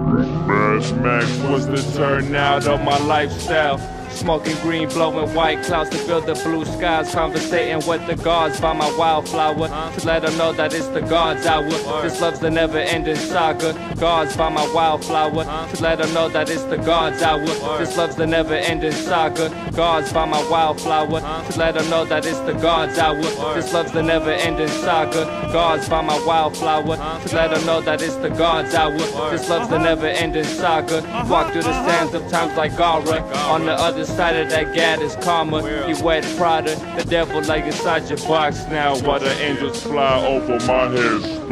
Mass Max was the turnout of my lifestyle. Smoking green, blowing white clouds to build the blue skies. Conversating with the gods by my wildflower to let them know that it's the God's hour. This love's the never-ending saga. Gods by my wildflower to let them know that it's the God's hour. This love's the never-ending saga. Gods by my wildflower to let them know that it's the God's hour. This love's the never-ending saga. Gods by my wildflower to let them know that it's the God's hour. This love's the never-ending saga. Walk through the sands of times like Gara. On the other side of that gad is karma. He wet Prada, the devil like inside your box now. While the angels fly over my headstone.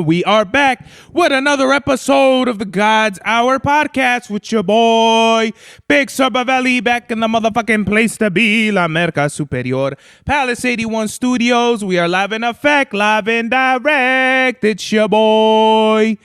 We are back with another episode of the God's Hour podcast with your boy Big Surba Valley, back in the motherfucking place to be, La Merca Superior, Palace 81 Studios. We are live in effect, live and direct. It's your boy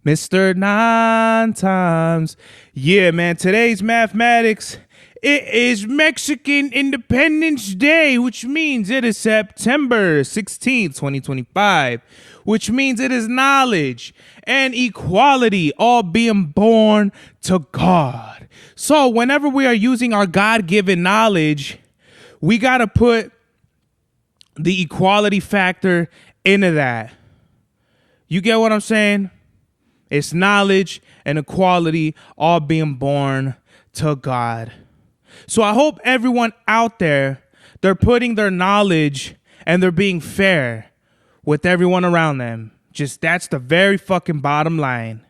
Mr. 9 Times. Yeah, man, today's mathematics. It is Mexican Independence Day, which means it is September 16th, 2025, which means it is knowledge and equality all being born to God. So whenever we are using our God-given knowledge, we got to put the equality factor into that. You get what I'm saying? It's knowledge and equality all being born to God. So I hope everyone out there, they're putting their knowledge and they're being fair with everyone around them. Just that's the very fucking bottom line.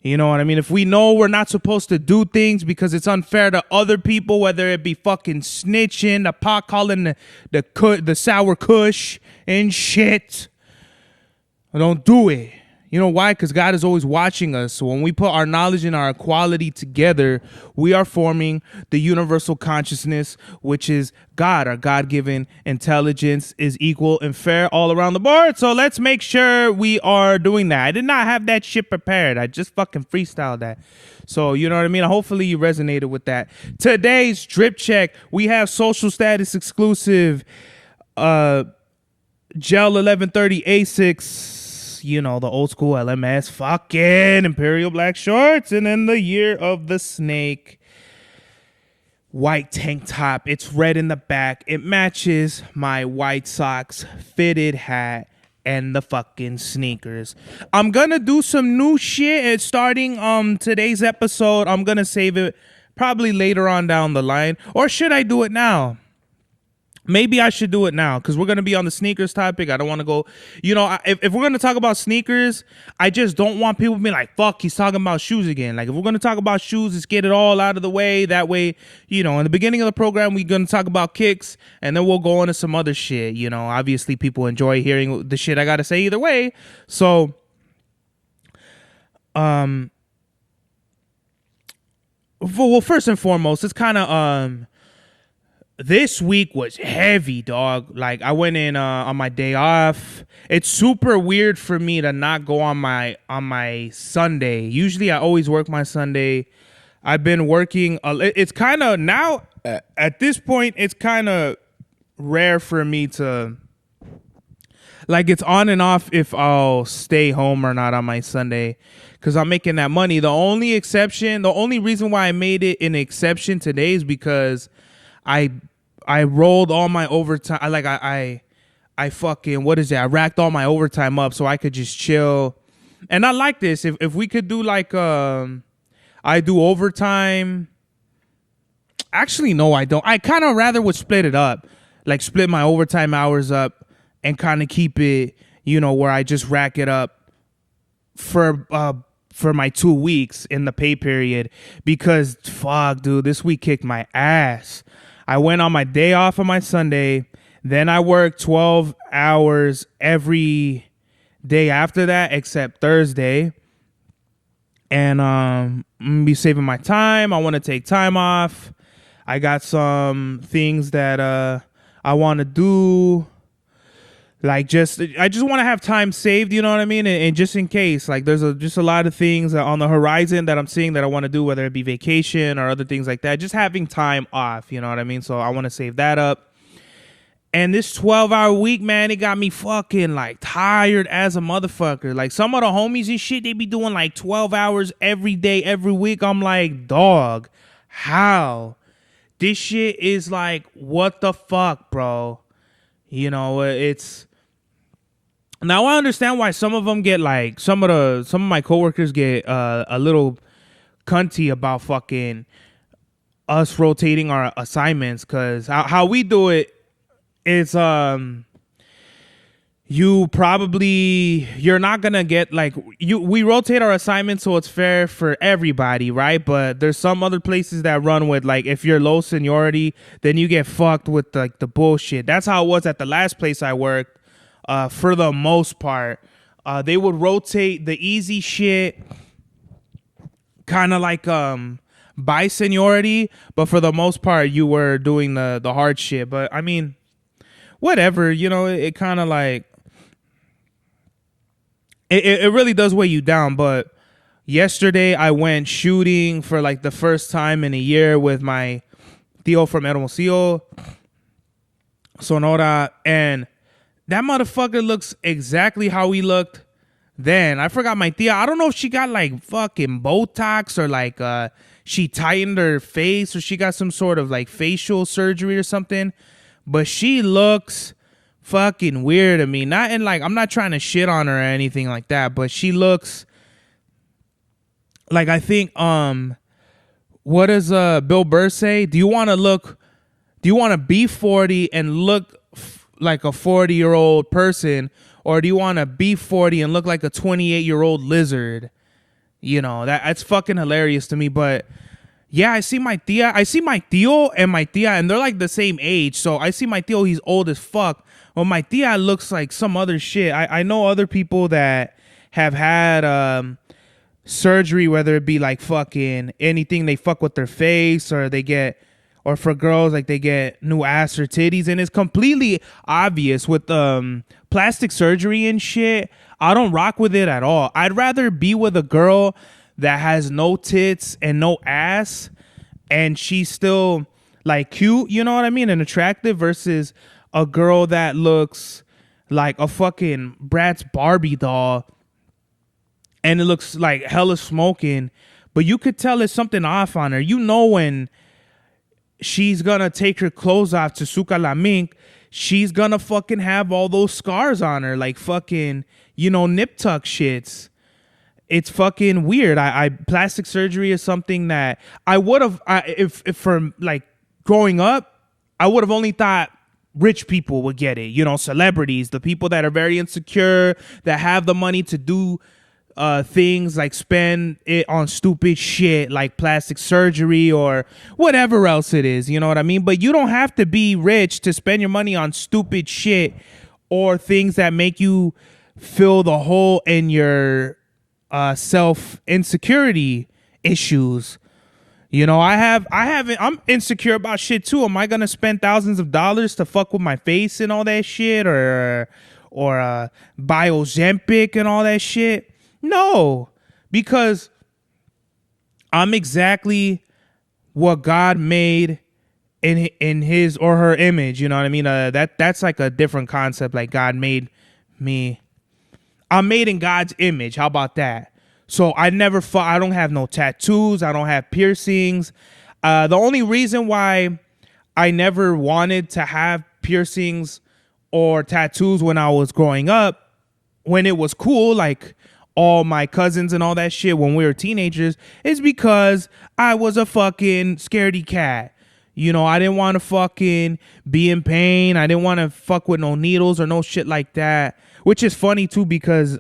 You know what I mean? If we know we're not supposed to do things because it's unfair to other people, whether it be fucking snitching, the pot calling the sour kush and shit, don't do it. You know why? Because God is always watching us. So when we put our knowledge and our equality together, we are forming the universal consciousness, which is God. Our God-given intelligence is equal and fair all around the board. So let's make sure we are doing that. I did not have that shit prepared. I just fucking freestyled that. So, you know what I mean? Hopefully you resonated with that. Today's drip check, we have social status exclusive Gel 1130 ASICS. You know, the old school LMS fucking Imperial black shorts, and then the year of the snake white tank top. It's red in the back. It matches my White Sox fitted hat and the fucking sneakers. I'm gonna do some new shit and starting today's episode. I'm gonna save it probably later on down the line, or should I do it now? Maybe I should do it now because we're going to be on the sneakers topic. I don't want to go, you know, if we're going to talk about sneakers, I just don't want people to be like, fuck, he's talking about shoes again. Like, if we're going to talk about shoes, let's get it all out of the way. That way, you know, in the beginning of the program, we're going to talk about kicks and then we'll go on to some other shit. You know, obviously people enjoy hearing the shit I got to say either way. So, well, first and foremost, it's kind of, this week was heavy, dog. Like, I went in on my day off. It's super weird for me to not go on my Sunday. Usually I always work my Sunday. I've been working. It's kind of now at this point, it's kind of rare for me to, like, it's on and off if I'll stay home or not on my Sunday because I'm making that money. The only reason why I made it an exception today is because I rolled all my overtime. I fucking, what is it? I racked all my overtime up so I could just chill. And I like this. If we could do like, I do overtime. Actually, no, I don't. I kind of rather would split it up, like split my overtime hours up and kind of keep it, you know, where I just rack it up for my 2 weeks in the pay period because fuck, dude, this week kicked my ass. I went on my day off on my Sunday. Then I worked 12 hours every day after that, except Thursday. And I'm going to be saving my time. I want to take time off. I got some things that I want to do. Like, I just want to have time saved, you know what I mean? And just in case, like, there's just a lot of things on the horizon that I'm seeing that I want to do, whether it be vacation or other things like that. Just having time off, you know what I mean? So I want to save that up. And this 12-hour week, man, it got me fucking like tired as a motherfucker. Like some of the homies and shit, they be doing like 12 hours every day, every week. I'm like, dog, how? This shit is like, what the fuck, bro? You know, it's... Now I understand why some of them get like, some of my coworkers get a little cunty about fucking us rotating our assignments, because how we do it, it's you're not gonna get like we rotate our assignments so it's fair for everybody, right? But there's some other places that run with like, if you're low seniority, then you get fucked with like the bullshit. That's how it was at the last place I worked. For the most part, they would rotate the easy shit kind of like by seniority, but for the most part you were doing the hard shit. But I mean, whatever, you know, it kind of like it really does weigh you down. But yesterday I went shooting for like the first time in a year with my tío from Hermosillo, Sonora, and that motherfucker looks exactly how he looked then. I forgot my tia. I don't know if she got like fucking Botox or like she tightened her face or she got some sort of like facial surgery or something. But she looks fucking weird to me. Not in like, I'm not trying to shit on her or anything like that, but she looks like, I think what does Bill Burr say? Do you want to be 40 and look like a 40-year-old person, or do you want to be 40 and look like a 28-year-old lizard? You know, that's fucking hilarious to me. But yeah, I see my tío and my tia, and they're like the same age. So I see my tío, he's old as fuck. Well, my tia looks like some other shit. I know other people that have had surgery, whether it be like fucking anything, they fuck with their face, or they get, or for girls, like they get new ass or titties, and it's completely obvious with plastic surgery and shit. I don't rock with it at all. I'd rather be with a girl that has no tits and no ass, and she's still like cute, you know what I mean, and attractive, versus a girl that looks like a fucking Bratz Barbie doll and it looks like hella smoking, but you could tell there's something off on her. You know, when she's gonna take her clothes off to Suka La Mink, she's gonna fucking have all those scars on her, like fucking, you know, nip tuck shits. It's fucking weird. I plastic surgery is something that I would have, if from like growing up, I would have only thought rich people would get it, you know, celebrities, the people that are very insecure, that have the money to do things like spend it on stupid shit like plastic surgery or whatever else it is, you know what I mean? But you don't have to be rich to spend your money on stupid shit or things that make you fill the hole in your self insecurity issues. You know, I'm insecure about shit too. Am I gonna spend thousands of dollars to fuck with my face and all that shit, or buy Ozempic and all that shit? No, because I'm exactly what God made in his or her image. You know what I mean? That's like a different concept. Like, God made me. I'm made in God's image. How about that? So I don't have no tattoos. I don't have piercings. The only reason why I never wanted to have piercings or tattoos when I was growing up, when it was cool, like all my cousins and all that shit when we were teenagers, is because I was a fucking scaredy cat. You know, I didn't want to fucking be in pain. I didn't want to fuck with no needles or no shit like that. Which is funny too, because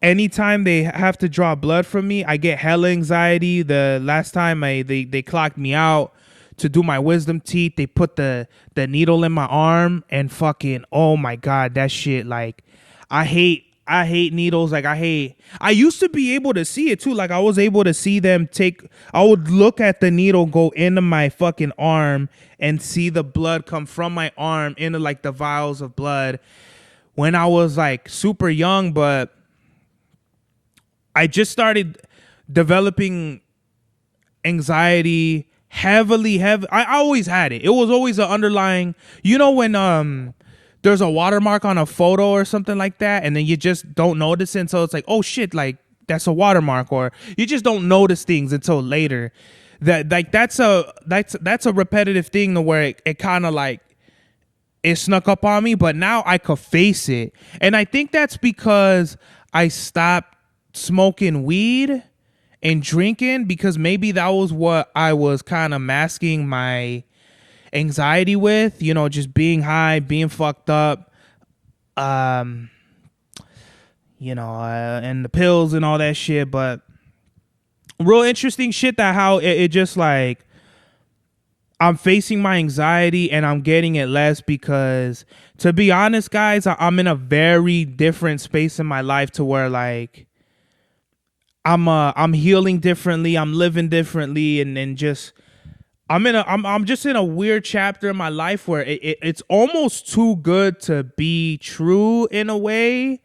anytime they have to draw blood from me, I get hella anxiety. The last time they clocked me out to do my wisdom teeth, they put the needle in my arm, and fucking, oh my God, that shit, like, I hate needles. Like, I used to be able to see it too. Like, I was able to see them I would look at the needle go into my fucking arm and see the blood come from my arm into like the vials of blood when I was like super young. But I just started developing anxiety heavily. I always had it. It was always an underlying, when there's a watermark on a photo or something like that, and then you just don't notice it until it's like, oh shit, like that's a watermark, or you just don't notice things until later. That's a repetitive thing to where it kind of like it snuck up on me, but now I could face it. And I think that's because I stopped smoking weed and drinking, because maybe that was what I was kind of masking my anxiety with, just being high, being fucked up, and the pills and all that shit. But real interesting shit that how it just like, I'm facing my anxiety and I'm getting it less, because to be honest, guys, I'm in a very different space in my life to where like I'm healing differently, I'm living differently, and just I'm just in a weird chapter in my life where it's almost too good to be true in a way.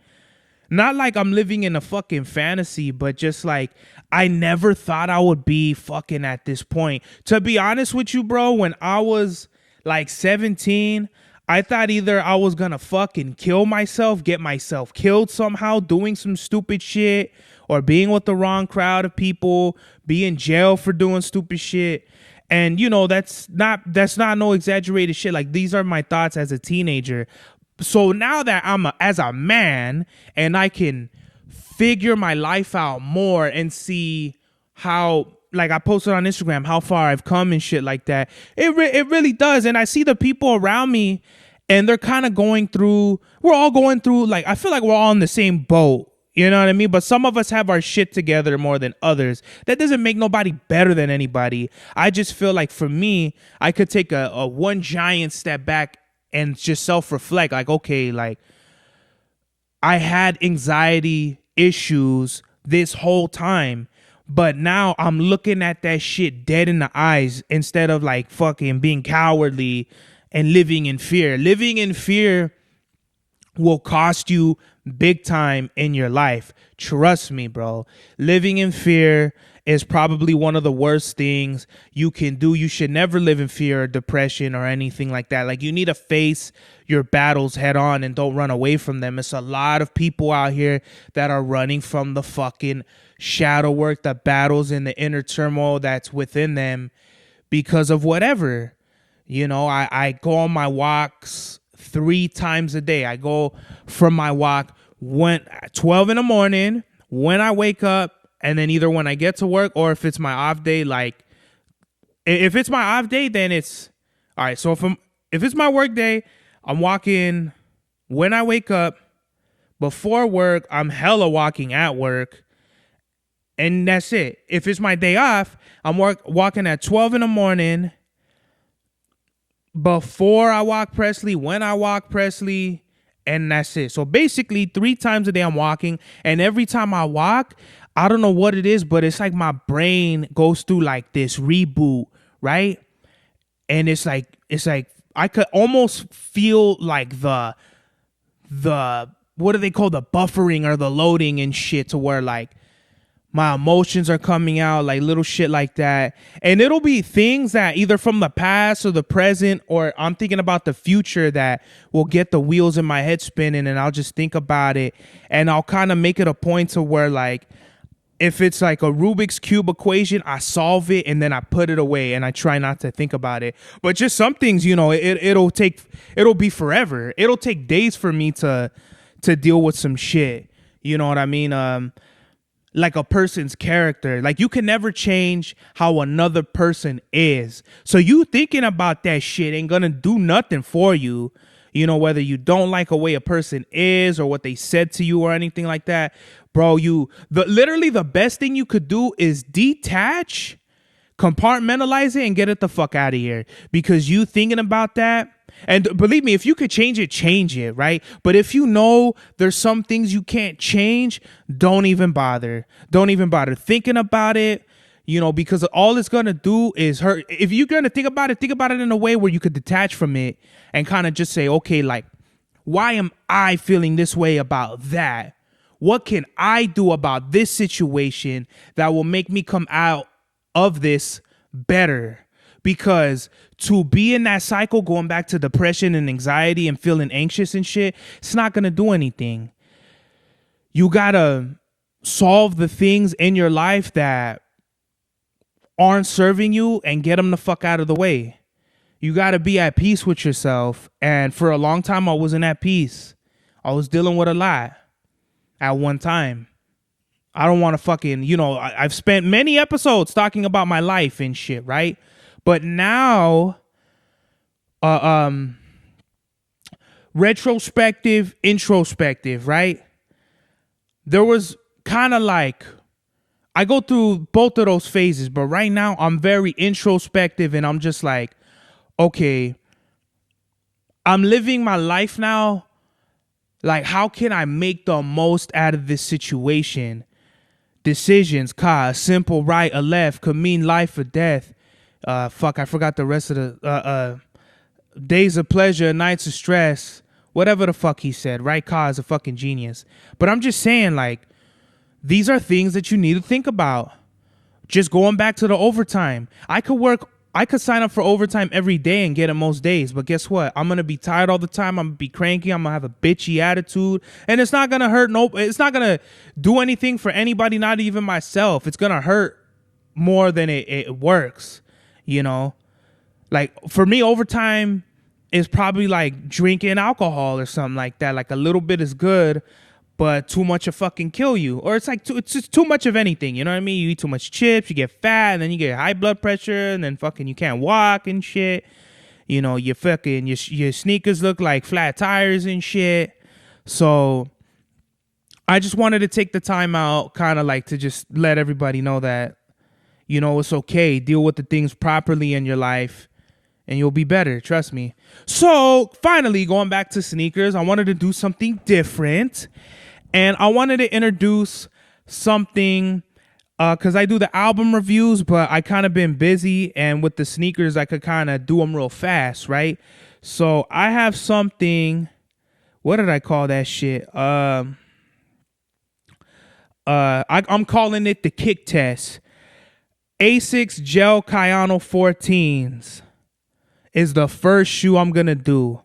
Not like I'm living in a fucking fantasy, but just like I never thought I would be fucking at this point. To be honest with you, bro, when I was like 17, I thought either I was gonna fucking kill myself, get myself killed somehow, doing some stupid shit, or being with the wrong crowd of people, be in jail for doing stupid shit. And that's not no exaggerated shit. Like, these are my thoughts as a teenager. So now that I'm as a man and I can figure my life out more and see how, like I posted on Instagram, how far I've come and shit like that, it really does. And I see the people around me and they're kind of we're all going through, like, I feel like we're all in the same boat. You know what I mean? But some of us have our shit together more than others. That doesn't make nobody better than anybody. I just feel like for me, I could take a one giant step back and just self-reflect, like, okay, like I had anxiety issues this whole time, but now I'm looking at that shit dead in the eyes instead of like fucking being cowardly and living in fear. Living in fear will cost you big time in your life. Trust me, bro. Living in fear is probably one of the worst things you can do. You should never live in fear or depression or anything like that. Like, you need to face your battles head on and don't run away from them. It's a lot of people out here that are running from the fucking shadow work, the battles and the inner turmoil that's within them because of whatever. I go on my walks 3 times a day. I go from my walk 12 in the morning, when I wake up, and then either when I get to work, or if it's my off day. Like, if it's my off day, then it's all right. So if it's my work day, I'm walking when I wake up. Before work, I'm hella walking at work, and that's it. If it's my day off, I'm walking at 12 in the morning. Before I walk Presley, when I walk Presley, and that's it. So basically 3 times a day I'm walking, and every time I walk, I don't know what it is, but it's like my brain goes through like this reboot, right? And it's like I could almost feel like the what do they call, the buffering or the loading and shit, to where like my emotions are coming out, like little shit like that. And it'll be things that either from the past or the present, or I'm thinking about the future, that will get the wheels in my head spinning, and I'll just think about it, and I'll kind of make it a point to where, like, if it's like a Rubik's Cube equation, I solve it and then I put it away and I try not to think about it. But just some things, it'll be forever. It'll take days for me to deal with some shit. You know what I mean? Like a person's character. Like, you can never change how another person is. So you thinking about that shit ain't gonna do nothing for you. Whether you don't like a way a person is or what they said to you or anything like that, bro, literally the best thing you could do is detach, compartmentalize it, and get it the fuck out of here. Because you thinking about that, and believe me, if you could change it, right? But if there's some things you can't change, don't even bother thinking about it. Because all it's going to do is hurt. If you're going to think about it in a way where you could detach from it and kind of just say, okay, like, why am I feeling this way about that? What can I do about this situation that will make me come out of this better? Because to be in that cycle, going back to depression and anxiety and feeling anxious and shit, it's not going to do anything. You got to solve the things in your life that aren't serving you and get them the fuck out of the way. You got to be at peace with yourself. And for a long time, I wasn't at peace. I was dealing with a lot at one time. I don't want to fucking, I've spent many episodes talking about my life and shit, right? But now, retrospective, introspective, right? There was kind of like, I go through both of those phases, but right now I'm very introspective and I'm just like, okay, I'm living my life now. Like, how can I make the most out of this situation? Decisions, a simple right, a left could mean life or death. I forgot the rest of the days of pleasure, nights of stress, whatever the fuck he said, right? Ka is a fucking genius. But I'm just saying, like, these are things that you need to think about. Just going back to the overtime. I could sign up for overtime every day and get it most days. But guess what? I'm going to be tired all the time. I'm going to be cranky. I'm going to have a bitchy attitude. And it's not going to hurt. It's not going to do anything for anybody, not even myself. It's going to hurt more than it works. Like for me, overtime is probably like drinking alcohol or something like that. Like a little bit is good, but too much will fucking kill you. Or it's like it's just too much of anything. You know what I mean? You eat too much chips, you get fat, and then you get high blood pressure, and then fucking you can't walk and shit. You fucking your sneakers look like flat tires and shit. So I just wanted to take the time out, kind of like to just let everybody know that, it's okay. Deal with the things properly in your life and you'll be better. Trust me. So finally, going back to sneakers, I wanted to do something different. And I wanted to introduce something because I do the album reviews, but I kind of been busy. And with the sneakers, I could kind of do them real fast, right? So I have something. What did I call that shit? I'm calling it the kick test. ASICS Gel Kayano 14s is the first shoe I'm going to do.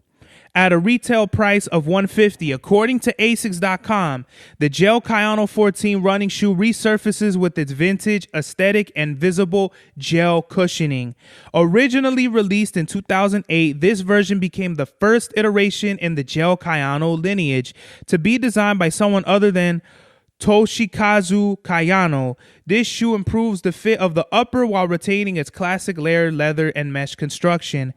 At a retail price of $150, according to ASICS.com, the Gel Kayano 14 running shoe resurfaces with its vintage aesthetic and visible gel cushioning. Originally released in 2008, this version became the first iteration in the Gel Kayano lineage to be designed by someone other than Toshikazu Kayano. This shoe improves the fit of the upper while retaining its classic layered leather and mesh construction.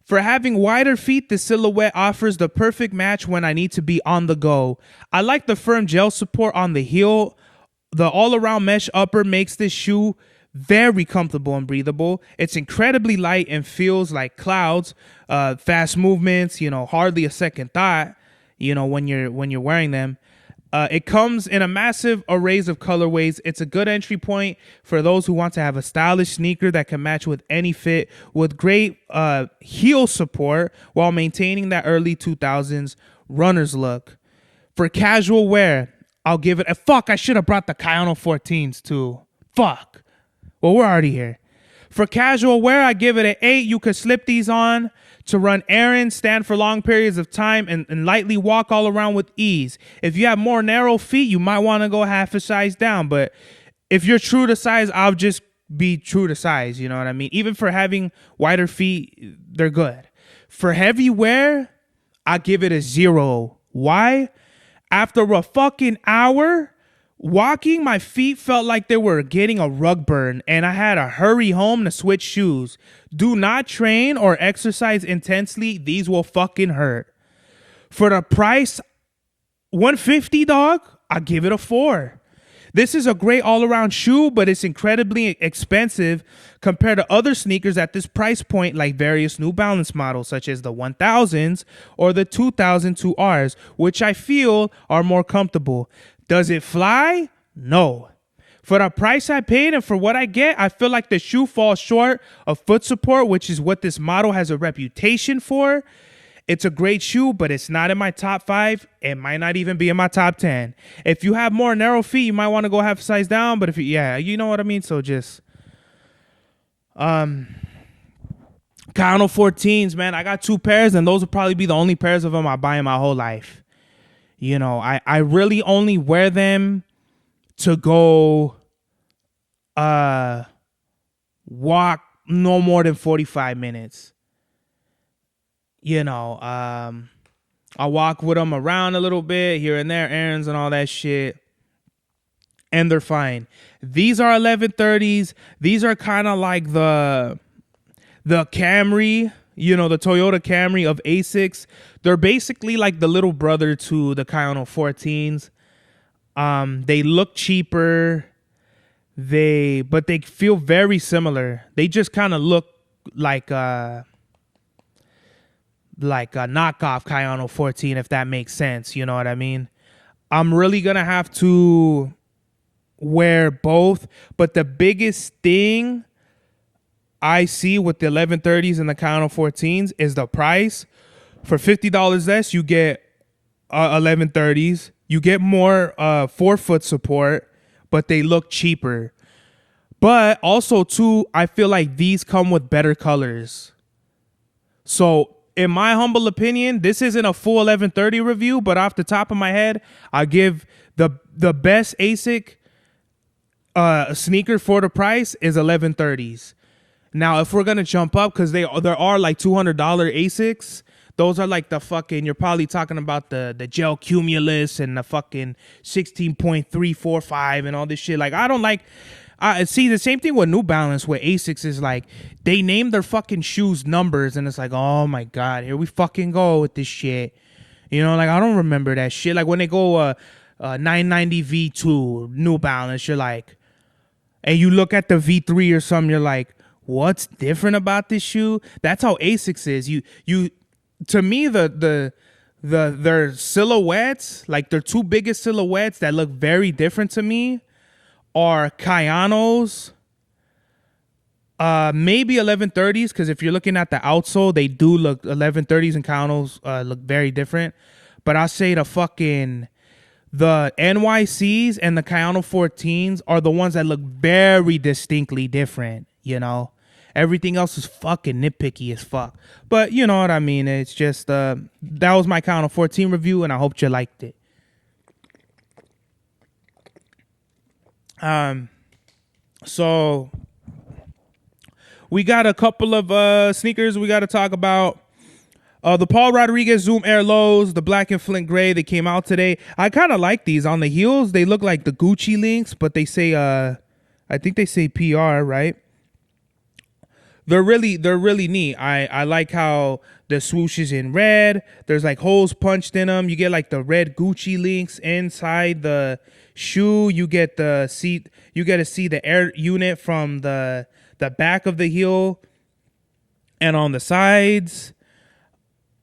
For having wider feet, the silhouette offers the perfect match when I need to be on the go. I like the firm gel support on the heel. The all-around mesh upper makes this shoe very comfortable and breathable. It's incredibly light and feels like clouds. Fast movements, hardly a second thought, when you're wearing them. It comes in a massive array of colorways. It's a good entry point for those who want to have a stylish sneaker that can match with any fit with great heel support while maintaining that early 2000s runner's look. For casual wear, I'll give it a fuck. I should have brought the Kayano 14s too. Fuck. Well, we're already here. For casual wear, I give it an 8. You could slip these on to run errands, stand for long periods of time, and lightly walk all around with ease. If you have more narrow feet, you might want to go half a size down. But if you're true to size, I'll just be true to size. You know what I mean? Even for having wider feet, they're good. For heavy wear, I give it a 0. Why? After a fucking hour walking, my feet felt like they were getting a rug burn, and I had to hurry home to switch shoes. Do not train or exercise intensely. These will fucking hurt. For the price, $150, dog, I give it a 4. This is a great all-around shoe, but it's incredibly expensive compared to other sneakers at this price point, like various New Balance models, such as the 1000s or the 2002Rs, which I feel are more comfortable. Does it fly? No. For the price I paid and for what I get, I feel like the shoe falls short of foot support, which is what this model has a reputation for. It's a great shoe, but it's not in my top 5. It might not even be in my top 10. If you have more narrow feet, you might want to go half a size down. But if you know what I mean. So just, Kayano 14s, man. I got 2 pairs, and those will probably be the only pairs of them I buy in my whole life. You know, I really only wear them to go walk no more than 45 minutes. You know, I walk with them around a little bit here and there, errands and all that shit. And they're fine. These are 1130s. These are kind of like the Camry, you know, the Toyota Camry of ASICS. They're basically like the little brother to the Kayano 14s. They look cheaper. But they feel very similar. They just kind of look like a knockoff Kayano 14, if that makes sense. You know what I mean? I'm really gonna have to wear both, but the biggest thing I see with the 1130s and the Kayano 14s is the price. For $50 less, you get 1130s. You get more forefoot support, but they look cheaper. But also, too, I feel like these come with better colors. So, in my humble opinion, this isn't a full 1130 review, but off the top of my head, I give the best ASIC sneaker for the price is 1130s. Now, if we're gonna jump up, because there are like $200 ASICs, those are like the fucking, you're probably talking about the gel cumulus and the fucking 16.345 and all this shit. Like, I don't like. See, the same thing with New Balance, where ASICS is like, they name their fucking shoes numbers, and it's like, oh my god, here we fucking go with this shit. You know, like, I don't remember that shit. Like, when they go 990 V2 New Balance, you're like, and you look at the V3 or something, you're like, what's different about this shoe? That's how ASICS is. You to me, their silhouettes, like their 2 biggest silhouettes that look very different to me, are Kayano's, maybe 1130s, because if you're looking at the outsole, they do look, 1130s and Kayano's look very different. But I say the NYCs and the Kayano 14s are the ones that look very distinctly different, you know? Everything else is fucking nitpicky as fuck. But you know what I mean? It's just, that was my Kayano 14 review, and I hope you liked it. So we got a couple of sneakers we got to talk about. The Paul Rodriguez Zoom Air Lows, the black and flint gray, they came out today. I kind of like these. On the heels, they look like the Gucci links, but they say, I think they say PR, right? They're really neat. I like how the swoosh is in red. There's like holes punched in them. You get like the red Gucci links inside the shoe. You get to see the air unit from the back of the heel and on the sides.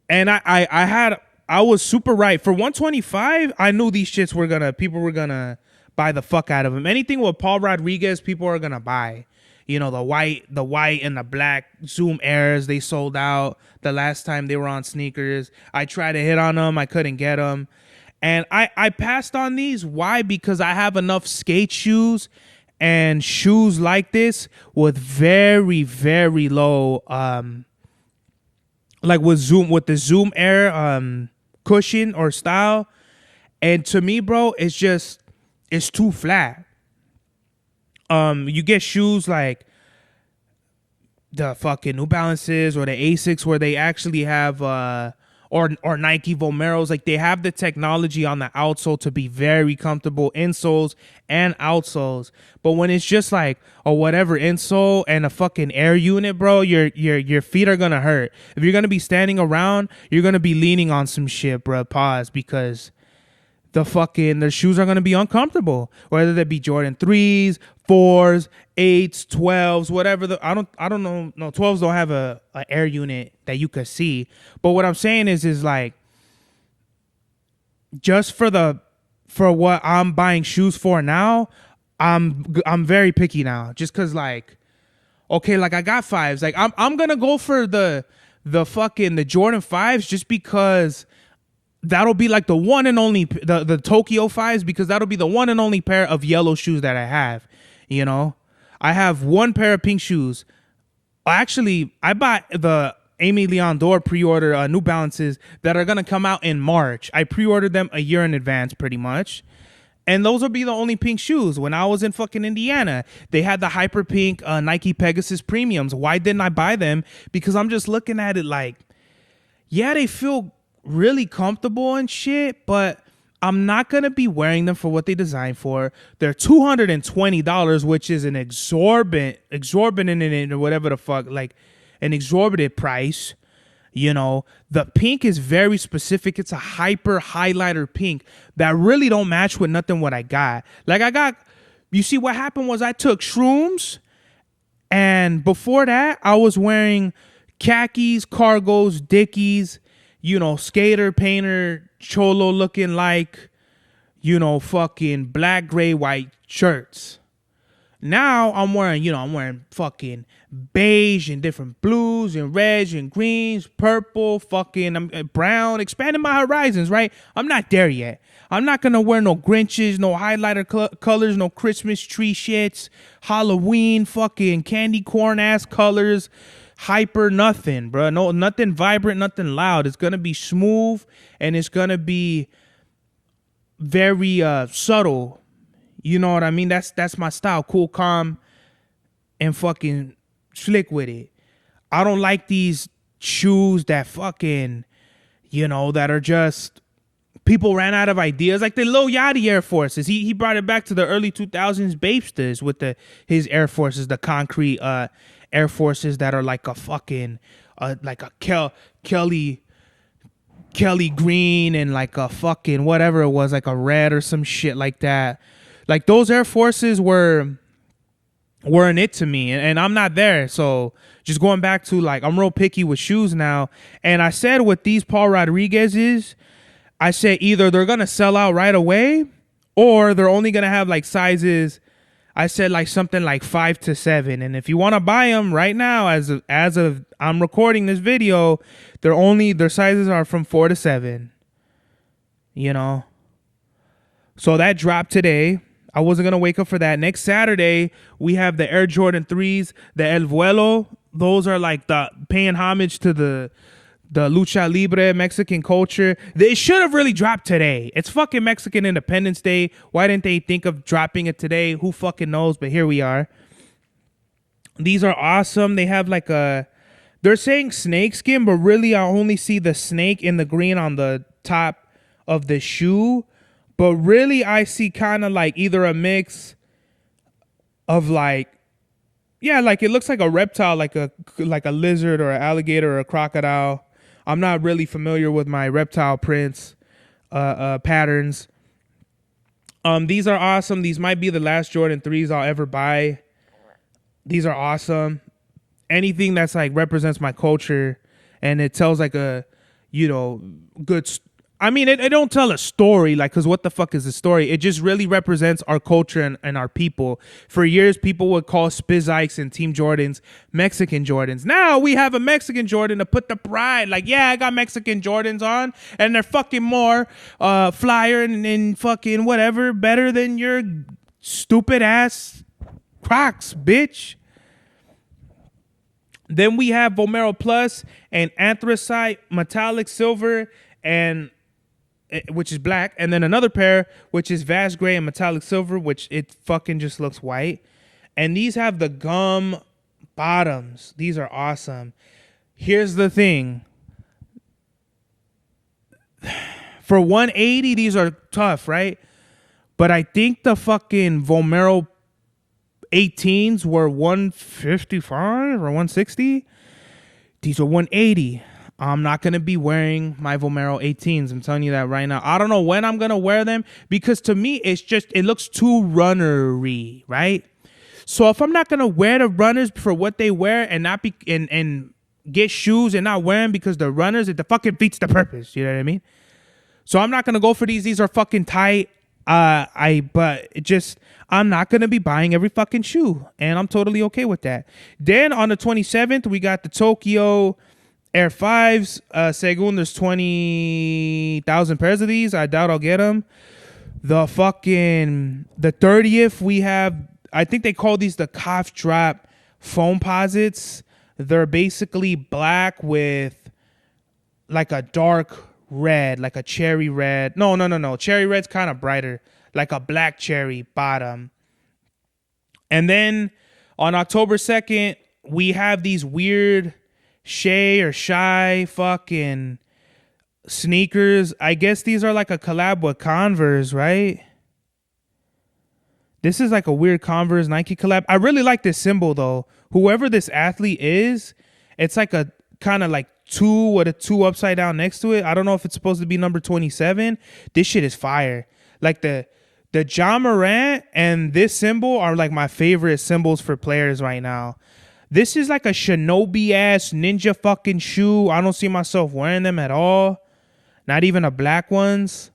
And I was super right. For 125, I knew these shits people were gonna buy the fuck out of them. Anything with Paul Rodriguez, people are gonna buy. You know, the white and the black Zoom Airs, they sold out the last time they were on sneakers. I tried to hit on them. I couldn't get them. And I passed on these. Why? Because I have enough skate shoes and shoes like this with very, very low, like with the Zoom Air cushion or style. And to me, bro, it's too flat. You get shoes like the fucking New Balances or the ASICS where they actually have or Nike Vomeros, like they have the technology on the outsole to be very comfortable insoles and outsoles. But when it's just like a whatever insole and a fucking air unit, bro, your feet are gonna hurt. If you're gonna be standing around, you're gonna be leaning on some shit, bro. Pause, because the shoes are going to be uncomfortable, whether they be Jordan 3s, 4s, 8s, 12s, whatever. I don't know. No, 12s don't have a air unit that you could see. But what I'm saying is like, just for what I'm buying shoes for now, I'm very picky now, just cause like, okay, like I got 5s, like I'm gonna go for the Jordan 5s just because that'll be like the one and only the Tokyo 5s, because that'll be the one and only pair of yellow shoes that I have. You know, I have one pair of pink shoes. Actually, I bought the Amy Leon Dore pre-order New Balances that are gonna come out in March. I pre-ordered them a year in advance, pretty much. And those will be the only pink shoes. When I was in fucking Indiana, they had the hyper pink Nike Pegasus Premiums. Why didn't I buy them? Because I'm just looking at it like, yeah, they feel really comfortable and shit, but I'm not going to be wearing them for what they designed for. They're $220, which is an exorbitant or whatever the fuck, like an exorbitant price. You know, the pink is very specific. It's a hyper highlighter pink that really don't match with nothing what I got. You see what happened was I took shrooms, and before that I was wearing khakis, cargos, dickies, you know, skater, painter, cholo looking like, you know, fucking black, gray, white shirts. Now I'm wearing fucking beige and different blues and reds and greens, purple, fucking brown, expanding my horizons, right? I'm not there yet. I'm not going to wear no Grinches, no highlighter colors, no Christmas tree shits, Halloween, fucking candy corn ass colors, hyper nothing, bro. No, nothing vibrant, nothing loud. It's going to be smooth and it's going to be very subtle. You know what I mean? That's my style. Cool, calm, and fucking slick with it. I don't like these shoes that fucking, you know, that are just, people ran out of ideas. Like the Lil Yachty Air Forces. He brought it back to the early 2000s Babesters with his Air Forces, the concrete Air Forces that are like a fucking, like a Kelly green and like a fucking whatever it was, like a red or some shit like that. Like those Air Forces weren't it to me, and I'm not there. So just going back to like, I'm real picky with shoes now. And I said with these Paul Rodriguez's, I said either they're gonna sell out right away or they're only gonna have like sizes. I said like something like 5 to 7. And if you want to buy them right now, as of I'm recording this video, their sizes are from 4 to 7. You know, so that dropped today. I wasn't going to wake up for that. Next Saturday, we have the Air Jordan 3s, the El Vuelo. Those are like the paying homage to the lucha libre Mexican culture. They should have really dropped today. It's fucking Mexican Independence Day. Why didn't they think of dropping it today? Who fucking knows? But here we are. These are awesome. They have like they're saying snake skin, but really I only see the snake in the green on the top of the shoe. But really, I see kind of like either a mix of like, yeah, like it looks like a reptile, like a lizard or an alligator or a crocodile. I'm not really familiar with my reptile prints patterns. These are awesome. These might be the last Jordan 3s I'll ever buy. These are awesome. Anything that's like represents my culture and it tells like a, you know, good I mean, it don't tell a story, like, because what the fuck is a story? It just really represents our culture and our people. For years, people would call ASICS and Team Jordans Mexican Jordans. Now we have a Mexican Jordan to put the pride. Like, yeah, I got Mexican Jordans on, and they're fucking more flyer and fucking whatever, better than your stupid ass Crocs, bitch. Then we have Vomero Plus and Anthracite Metallic Silver and which is black, and then another pair which is Vast Gray and Metallic Silver, which it fucking just looks white. And these have the gum bottoms. These are awesome. Here's the thing. For 180, these are tough, right? But I think the fucking Vomero 18s were 155 or 160. These are 180. I'm not going to be wearing my Vomero 18s. I'm telling you that right now. I don't know when I'm going to wear them because to me, it looks too runnery, right? So if I'm not going to wear the runners for what they wear and not be and get shoes and not wear them because they're runners, it fucking defeats the purpose. You know what I mean? So I'm not going to go for these. These are fucking tight. I'm not going to be buying every fucking shoe, and I'm totally okay with that. Then on the 27th, we got the Tokyo Air 5s. Según there's 20,000 pairs of these. I doubt I'll get them. The 30th, we have, I think they call these the cough drop foam posits. They're basically black with like a dark red, like a cherry red. No. Cherry red's kind of brighter, like a black cherry bottom. And then on October 2nd, we have these weird shy fucking sneakers. I guess these are like a collab with Converse, right? This is like a weird Converse Nike collab. I really like this symbol though. Whoever this athlete is, it's like a kind of like 2 with a 2 upside down next to it. I don't know if it's supposed to be number 27. This shit is fire. Like the Ja Morant and this symbol are like my favorite symbols for players right now. This is like a shinobi ass ninja fucking shoe. I don't see myself wearing them at all. Not even a black ones.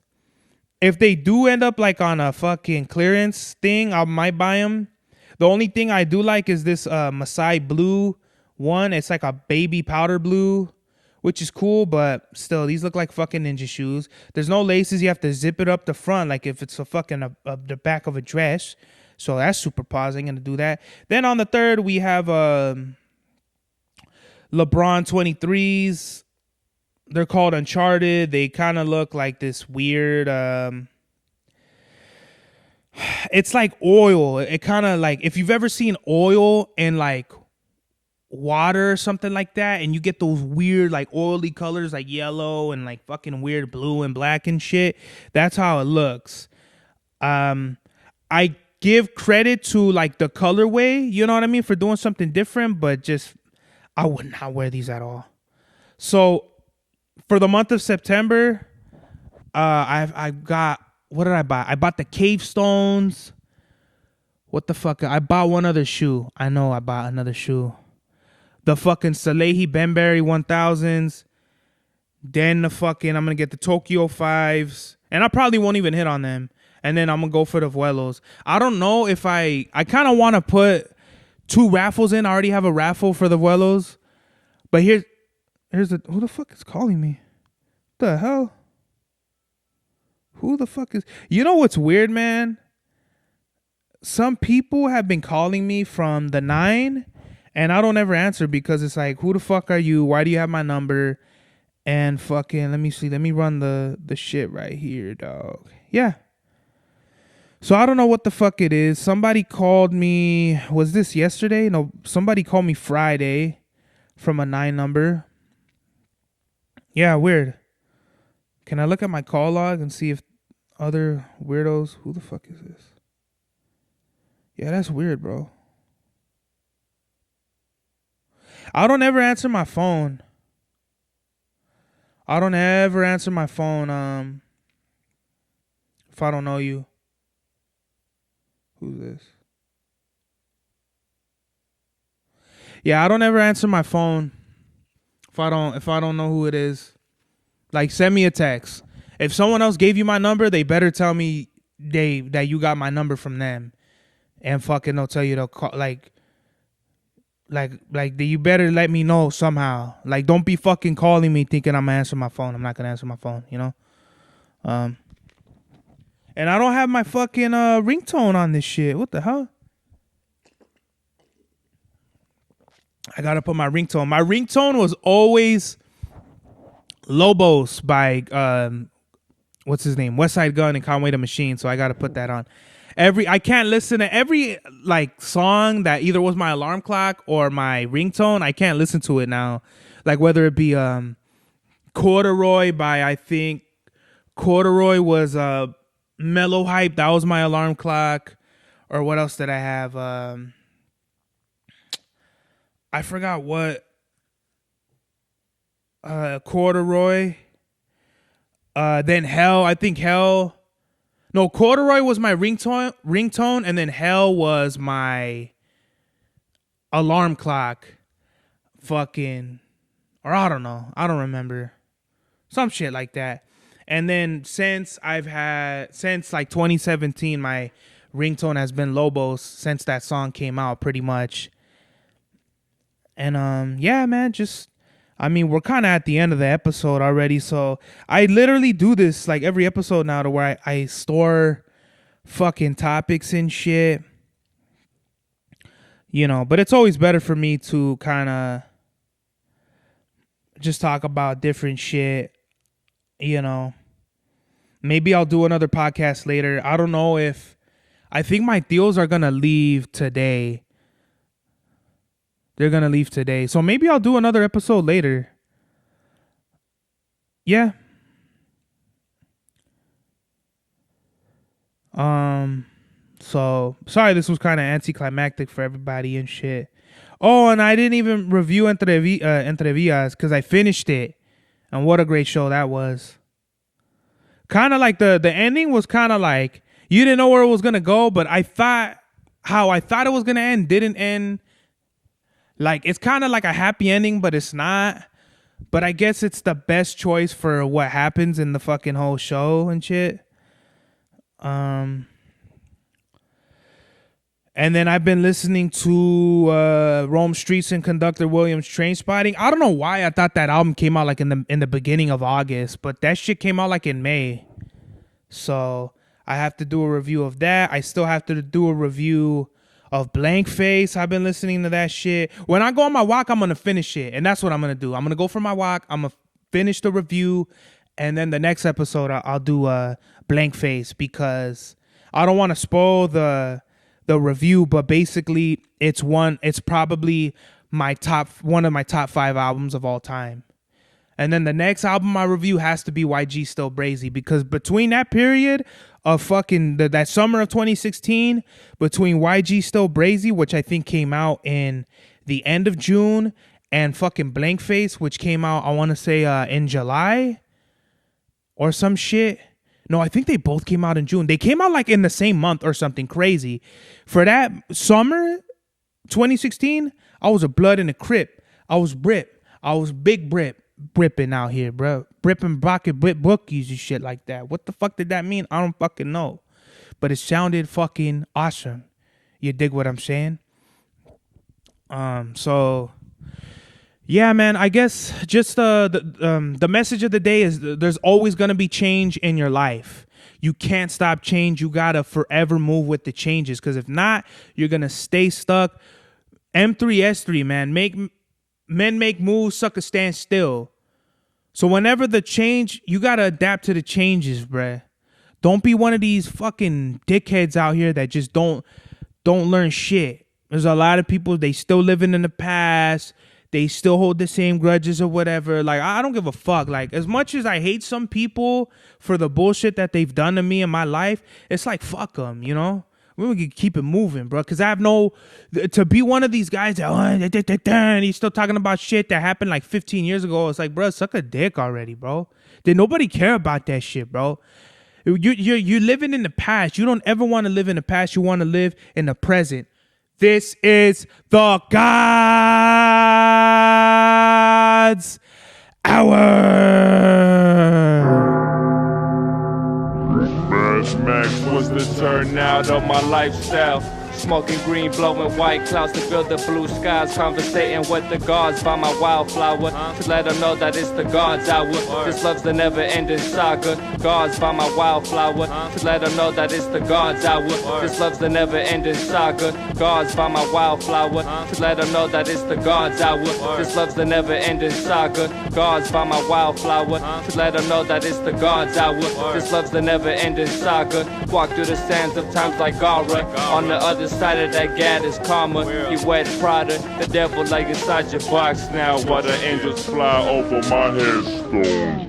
If they do end up like on a fucking clearance thing, I might buy them. The only thing I do like is this Masai blue one. It's like a baby powder blue, which is cool, but still, these look like fucking ninja shoes. There's no laces. You have to zip it up the front like if it's a fucking the back of a dress. So that's super pausing. Gonna do that. Then on the 3rd, we have LeBron 23s. They're called Uncharted. They kind of look like this weird. It's like oil. It kind of like if you've ever seen oil in like water or something like that, and you get those weird like oily colors like yellow and like fucking weird blue and black and shit. That's how it looks. I give credit to like the colorway, you know what I mean, for doing something different, but just I would not wear these at all. So for the month of September, I got, what did I buy? I bought the Cave Stones. What the fuck? I bought one other shoe. I know I bought another shoe. The fucking Salehi Benberry 1000s. Then the fucking, I'm going to get the Tokyo 5s. And I probably won't even hit on them. And then I'm going to go for the Vuelos. I don't know if I kind of want to put 2 raffles in. I already have a raffle for the Vuelos. But here's the, who the fuck is calling me? What the hell? Who the fuck is, you know what's weird, man? Some people have been calling me from the 9 and I don't ever answer because it's like, who the fuck are you? Why do you have my number? And fucking, let me see. Let me run the shit right here, dog. Yeah. So I don't know what the fuck it is. Somebody called me. Was this yesterday? No, somebody called me Friday from a 9 number. Yeah, weird. Can I look at my call log and see if other weirdos? Who the fuck is this? Yeah, that's weird, bro. I don't ever answer my phone. I don't ever answer my phone if I don't know you. Who's this? Yeah, I don't ever answer my phone if I don't know who it is. Like, send me a text. If someone else gave you my number, they better tell me that you got my number from them. And fucking they'll tell you to call, like you better let me know somehow. Like, don't be fucking calling me thinking I'm gonna answer my phone. I'm not gonna answer my phone, you know? And I don't have my fucking ringtone on this shit. What the hell? I gotta put my ringtone. My ringtone was always Lobos by what's his name? West Side Gun and Conway the Machine. So I gotta put that on. I can't listen to every like song that either was my alarm clock or my ringtone. I can't listen to it now. Like whether it be Corduroy by, I think Corduroy was Mellow Hype. That was my alarm clock. Or what else did I have? I forgot what. Corduroy. Then Hell. I think Hell. No, Corduroy was my ringtone, and then Hell was my alarm clock. Fucking, or I don't know. I don't remember. Some shit like that. And then since like 2017, my ringtone has been Lobos since that song came out, pretty much. And yeah, man, we're kind of at the end of the episode already, so I literally do this like every episode now to where I store fucking topics and shit, you know, but it's always better for me to kind of just talk about different shit, you know. Maybe I'll do another podcast later. I don't know if... I think my tios are going to leave today. They're going to leave today. So maybe I'll do another episode later. Yeah. So sorry this was kind of anticlimactic for everybody and shit. Oh, and I didn't even review Entrevias because I finished it. And what a great show that was. Kind of like the ending was kind of like you didn't know where it was going to go, but I thought it was going to end didn't end. Like, it's kind of like a happy ending, but it's not. But I guess it's the best choice for what happens in the fucking whole show and shit. And then I've been listening to Rome Streets and Conductor Williams Trainspotting. I don't know why I thought that album came out like in the beginning of August, but that shit came out like in May. So I have to do a review of that. I still have to do a review of Blank Face. I've been listening to that shit. When I go on my walk, I'm going to finish it. And that's what I'm going to do. I'm going to go for my walk. I'm going to finish the review. And then the next episode, I'll do a Blank Face because I don't want to spoil the review. But basically, it's probably one of my top 5 albums of all time. And then the next album I review has to be YG Still Brazy because between that period of fucking that summer of 2016, between YG Still Brazy, which I think came out in the end of June, and fucking Blank Face, which came out, I want to say in July or some shit. No, I think they both came out in June. They came out like in the same month or something crazy. For that summer 2016, I was a blood in a crip. I was Brip. I was big Brip. Bripping out here, bro. Bripping bucket Brit bookies and shit like that. What the fuck did that mean? I don't fucking know. But it sounded fucking awesome. You dig what I'm saying? So yeah, man, I guess just the message of the day is there's always gonna be change in your life. You can't stop change. You gotta forever move with the changes. Cause if not, you're gonna stay stuck. M3S3, man. Men make moves, suckers stand still. So whenever the change, you got to adapt to the changes, bruh. Don't be one of these fucking dickheads out here that just don't learn shit. There's a lot of people, they still living in the past. They still hold the same grudges or whatever. Like, I don't give a fuck. Like, as much as I hate some people for the bullshit that they've done to me in my life, it's like, fuck them, you know? We can keep it moving, bro. Because I have to be one of these guys that, and he's still talking about shit that happened like 15 years ago. It's like, bro, suck a dick already, bro. Did nobody care about that shit, bro? You're living in the past. You don't ever want to live in the past. You want to live in the present. This is the God's Hour. Max was the turnout of my lifestyle. Smoking green, blowing white clouds to build the blue skies. Conversating with the gods by my wildflower to let them know that it's the God's hour. This love's the never-ending saga. Gods by my wildflower to let them know that it's the God's hour. This love's the never-ending saga. Gods by my wildflower to let them know that it's the God's hour. This love's the never-ending saga. Gods by my wildflower to let them know that it's the God's hour. This love's the never-ending saga. Walk through the sands of times like Gara. On the other side of that gad is karma. You wet Prada, the devil like inside your box now. While the angels fly over my headstone.